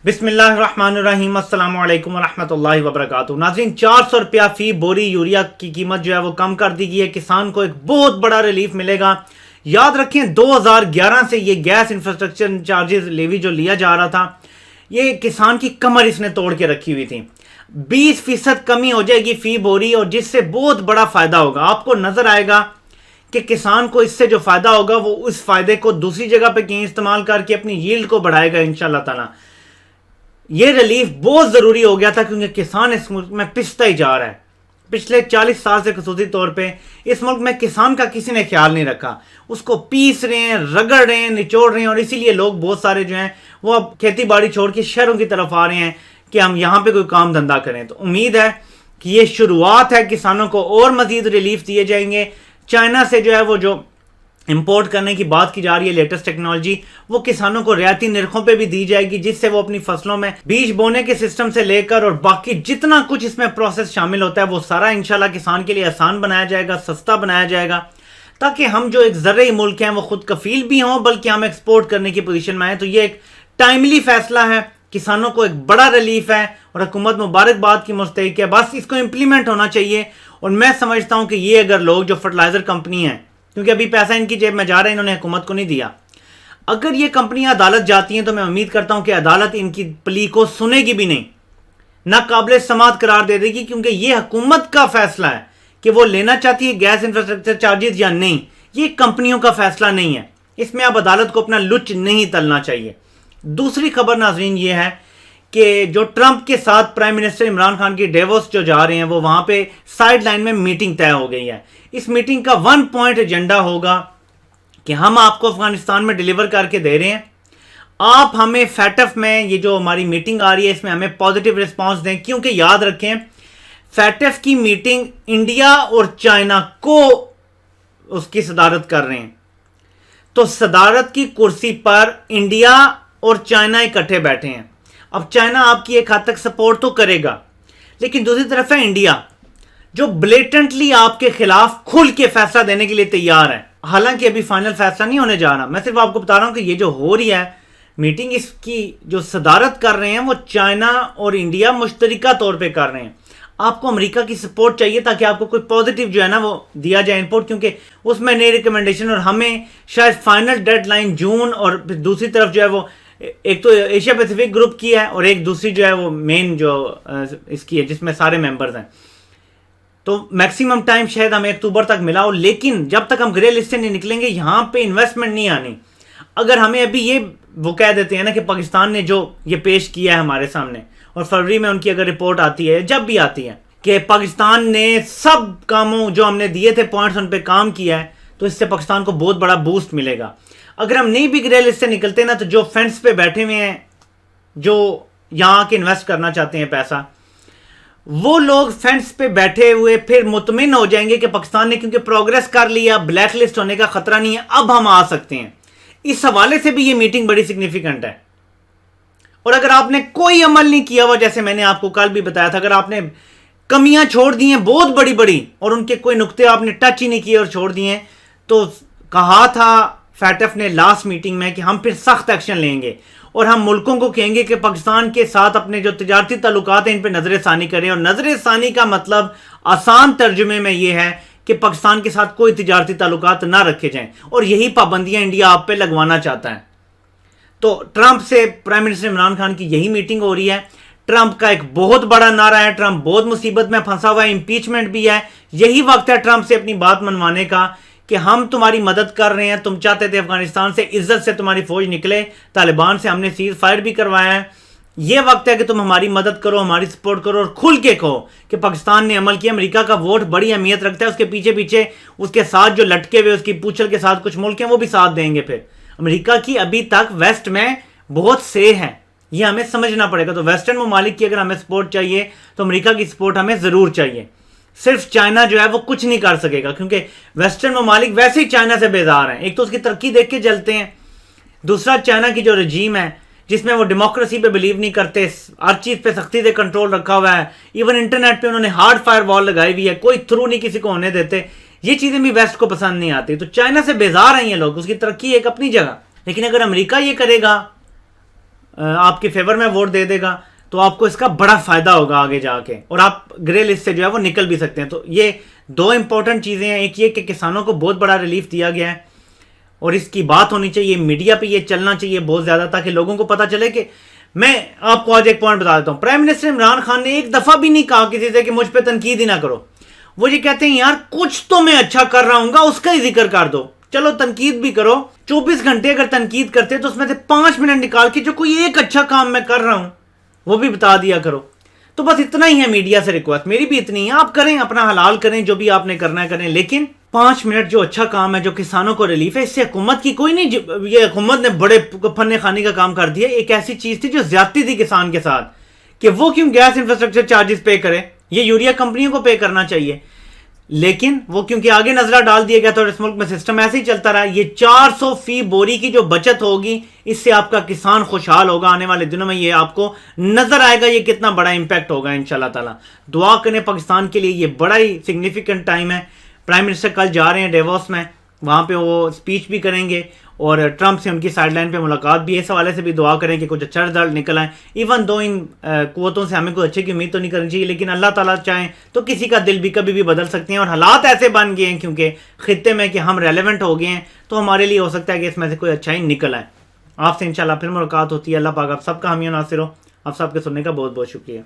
बिस्मिल्लाहिर्रहमानिर्रहीम अस्सलामु अलैकुम वरहमतुल्लाहि वबरकातुहू। नाज़रीन, 400 रुपया फी बोरी यूरिया की कीमत जो है वो कम कर दी गई है। किसान को एक बहुत बड़ा रिलीफ मिलेगा। याद रखें 2011 से ये गैस इंफ्रास्ट्रक्चर चार्जेस लेवी जो लिया जा रहा था, ये किसान की कमर इसने तोड़ के रखी हुई थी। 20% कमी हो जाएगी फी बोरी, और जिससे बहुत बड़ा फायदा होगा। आपको नजर आएगा कि किसान को इससे जो फायदा होगा वो उस फायदे को दूसरी जगह पे कहीं इस्तेमाल करके अपनी यील्ड को बढ़ाएगा इंशाल्लाह ताला। ये रिलीफ बहुत जरूरी हो गया था, क्योंकि किसान इस मुल्क में पिसता ही जा रहा है। पिछले 40 साल से खसूसी तौर पे इस मुल्क में किसान का किसी ने ख्याल नहीं रखा। उसको पीस रहे हैं, रगड़ रहे हैं, निचोड़ रहे हैं, और इसीलिए लोग बहुत सारे जो हैं वो अब खेती बाड़ी छोड़ के शहरों की तरफ आ रहे हैं कि हम यहाँ पे कोई काम धंधा करें। तो उम्मीद है कि ये शुरुआत है, किसानों को और मजीद रिलीफ दिए जाएंगे। चाइना से जो है वो जो इंपोर्ट करने की बात की जा रही है लेटेस्ट टेक्नोलॉजी, वो किसानों को रियायती निरखों पे भी दी जाएगी, जिससे वो अपनी फसलों में बीज बोने के सिस्टम से लेकर और बाकी जितना कुछ इसमें प्रोसेस शामिल होता है वो सारा इंशाल्लाह किसान के लिए आसान बनाया जाएगा, सस्ता बनाया जाएगा, ताकि हम जो एक ज़र्री मुल्क हैं वो खुद कफील भी हों, बल्कि हम एक्सपोर्ट करने की पोजीशन में आए। तो ये एक टाइमली फैसला है, किसानों को एक बड़ा रिलीफ है, और हुकूमत मुबारकबाद की मुस्तहिक है। बस इसको इम्प्लीमेंट होना चाहिए। और मैं समझता हूँ कि ये अगर लोग जो फर्टिलाइजर कंपनी है, क्योंकि अभी पैसा इनकी जेब में जा रहा है, इन्होंने हुकूमत को नहीं दिया, अगर ये कंपनियां अदालत जाती हैं तो मैं उम्मीद करता हूं कि अदालत इनकी प्ली को सुनेगी भी नहीं, ना काबिल समाअत करार दे देगी, क्योंकि ये हुकूमत का फैसला है कि वो लेना चाहती है गैस इंफ्रास्ट्रक्चर चार्जेस या नहीं। ये कंपनियों का फैसला नहीं है, इसमें अब अदालत को अपना लुच नहीं तलना चाहिए। दूसरी खबर नाजरीन ये है कि जो ट्रंप के साथ प्राइम मिनिस्टर इमरान खान की डेवोस जो जा रहे हैं, वो वहां पे साइड लाइन में मीटिंग तय हो गई है। इस मीटिंग का 1 पॉइंट एजेंडा होगा कि हम आपको अफगानिस्तान में डिलीवर करके दे रहे हैं, आप हमें फैटफ में ये जो हमारी मीटिंग आ रही है इसमें हमें पॉजिटिव रिस्पांस दें। क्योंकि याद रखें, फैटफ की मीटिंग इंडिया और चाइना को उसकी सदारत कर रहे हैं, तो सदारत की कुर्सी पर इंडिया और चाइना इकट्ठे बैठे हैं। अब चाइना आपकी एक हद तक सपोर्ट तो करेगा, लेकिन दूसरी तरफ है इंडिया, जो ब्लेटेंटली आपके खिलाफ खुल के फैसला देने के लिए तैयार है। हालांकि अभी फाइनल फैसला नहीं होने जा रहा, मैं सिर्फ आपको बता रहा हूं कि ये जो हो रही है मीटिंग, इसकी जो सदारत कर रहे हैं वो चाइना और इंडिया मुश्तरका तौर पे कर रहे हैं। आपको अमेरिका की सपोर्ट चाहिए ताकि आपको कोई पॉजिटिव जो है ना वो दिया जाए इनपुट, क्योंकि उसमें नई रिकमेंडेशन, और हमें शायद फाइनल डेडलाइन जून, और दूसरी तरफ जो है वो एक तो एशिया पैसिफिक ग्रुप की है और एक दूसरी जो है वो मेन जो इसकी है जिसमें सारे मेंबर्स हैं। तो मैक्सिमम टाइम शायद हमें अक्टूबर तक मिला हो, लेकिन जब तक हम ग्रे लिस्ट से नहीं निकलेंगे यहां पे इन्वेस्टमेंट नहीं आनी। अगर हमें अभी ये वो कह देते हैं ना कि पाकिस्तान ने जो ये पेश किया है हमारे सामने, और फरवरी में उनकी अगर रिपोर्ट आती है, जब भी आती है, कि पाकिस्तान ने सब कामों जो हमने दिए थे पॉइंट्स उन पर काम किया है, तो इससे पाकिस्तान को बहुत बड़ा बूस्ट मिलेगा। अगर हम नहीं भी ग्रे लिस्ट से निकलते ना, तो जो फेंस पे बैठे हुए हैं, जो यहाँ के इन्वेस्ट करना चाहते हैं पैसा, वो लोग फेंस पे बैठे हुए फिर मुतमिन हो जाएंगे कि पाकिस्तान ने क्योंकि प्रोग्रेस कर लिया, ब्लैक लिस्ट होने का खतरा नहीं है, अब हम आ सकते हैं। इस हवाले से भी ये मीटिंग बड़ी सिग्निफिकेंट है। और अगर आपने कोई अमल नहीं किया हुआ, जैसे मैंने आपको कल भी बताया था, अगर आपने कमियां छोड़ दी हैं बहुत बड़ी बड़ी, और उनके कोई नुक्ते आपने टच ही नहीं किए और छोड़ दिए हैं, तो कहा था फैटफ ने लास्ट मीटिंग में कि हम फिर सख्त एक्शन लेंगे, और हम मुल्कों को कहेंगे कि पाकिस्तान के साथ अपने जो तिजारती ताल्लुकात हैं इन पर नजर सानी करें। और नजर सानी का मतलब आसान तर्जुमे में यह है कि पाकिस्तान के साथ कोई तिजारती ताल्लुकात ना रखे जाएं, और यही पाबंदियां इंडिया आप पे लगवाना चाहता है। तो ट्रंप से प्राइम मिनिस्टर इमरान खान की यही मीटिंग हो रही है। ट्रंप का एक बहुत बड़ा नारा है, ट्रंप बहुत मुसीबत में फंसा हुआ है, इंपीचमेंट भी है। यही वक्त है ट्रंप से अपनी बात मनवाने का कि हम तुम्हारी मदद कर रहे हैं, तुम चाहते थे अफगानिस्तान से इज्जत से तुम्हारी फौज निकले, तालिबान से हमने सीज फायर भी करवाया है, यह वक्त है कि तुम हमारी मदद करो, हमारी सपोर्ट करो, और खुल के कहो कि पाकिस्तान ने अमल किया। अमेरिका का वोट बड़ी अहमियत रखता है, उसके पीछे पीछे उसके साथ जो लटके हुए उसकी पूछल के साथ कुछ मुल्क हैं वो भी साथ देंगे। फिर अमेरिका की अभी तक वेस्ट में बहुत से है, यह हमें समझना पड़ेगा। तो वेस्टर्न ममालिक की अगर हमें सपोर्ट चाहिए तो अमेरिका की सपोर्ट हमें जरूर चाहिए। सिर्फ चाइना जो है वो कुछ नहीं कर सकेगा, क्योंकि वेस्टर्न ममालिक वैसे ही चाइना से बेजार हैं। एक तो उसकी तरक्की देख के जलते हैं, दूसरा चाइना की जो रजीम है जिसमें वो डेमोक्रेसी पे बिलीव नहीं करते, हर चीज़ पे सख्ती से कंट्रोल रखा हुआ है, इवन इंटरनेट पे उन्होंने हार्ड फायर वॉल लगाई हुई है, कोई थ्रू नहीं किसी को होने देते। ये चीज़ें भी वेस्ट को पसंद नहीं आती। तो चाइना से बेजार हैं ये लोग, उसकी तरक्की एक अपनी जगह। लेकिन अगर अमेरिका ये करेगा आपके फेवर में वोट दे देगा तो आपको इसका बड़ा फायदा होगा आगे जाके, और आप ग्रे लिस्ट से जो है वो निकल भी सकते हैं। तो ये दो इंपॉर्टेंट चीज़ें हैं, एक ये कि किसानों को बहुत बड़ा रिलीफ दिया गया है और इसकी बात होनी चाहिए, मीडिया पे ये चलना चाहिए बहुत ज़्यादा, ताकि लोगों को पता चले कि मैं आपको आज एक पॉइंट बता देता हूँ, प्राइम मिनिस्टर इमरान खान ने एक दफ़ा भी नहीं कहा किसी से कि मुझ पर तनकीद ही ना करो। वो ये कहते हैं यार कुछ तो मैं अच्छा कर रहा हूँ, उसका ही जिक्र कर दो, चलो तनकीद भी करो। 24 घंटे अगर तनकीद करते तो उसमें से 5 मिनट निकाल के जो कोई एक अच्छा काम मैं कर रहा हूँ वो भी बता दिया करो। तो बस इतना ही है मीडिया से रिक्वेस्ट, मेरी भी इतनी है, आप करें अपना हलाल करें, जो भी आपने करना है करें, लेकिन 5 मिनट जो अच्छा काम है, जो किसानों को रिलीफ है, इससे हुकूमत की कोई नहीं, ये हुकूमत ने बड़े फन्ने खाने का काम कर दिया। एक ऐसी चीज थी जो ज्यादती थी किसान के साथ कि वो क्यों गैस इंफ्रास्ट्रक्चर चार्जेस पे करे, ये यूरिया कंपनियों को पे करना चाहिए, लेकिन वो क्योंकि आगे नजरा डाल दिया गया था और इस मुल्क में सिस्टम ऐसे ही चलता रहा। ये 400 फी बोरी की जो बचत होगी, इससे आपका किसान खुशहाल होगा। आने वाले दिनों में ये आपको नजर आएगा ये कितना बड़ा इंपैक्ट होगा इंशाल्लाह ताला। दुआ करें पाकिस्तान के लिए, ये बड़ा ही सिग्निफिकेंट टाइम है। प्राइम मिनिस्टर कल जा रहे हैं डेवोस में, वहां पे वो स्पीच भी करेंगे और ट्रंप से उनकी साइडलाइन पे मुलाकात भी है। इस हवाले से भी दुआ करें कि कुछ अच्छा रिजल्ट निकल आए। इवन दो इन कुव्वतों से हमें कोई अच्छे की उम्मीद तो नहीं करनी चाहिए, लेकिन अल्लाह ताला चाहे तो किसी का दिल भी कभी भी बदल सकते हैं, और हालात ऐसे बन गए हैं क्योंकि खित्ते में कि हम रेलेवेंट हो गए हैं, तो हमारे लिए हो सकता है कि इसमें से कोई अच्छा ही निकल आए। आपसे इंशाल्लाह फिर मुलाकात होती है। अल्लाह पाक आप सबका हामी नासिर हो। आप सबके सुनने का बहुत बहुत शुक्रिया।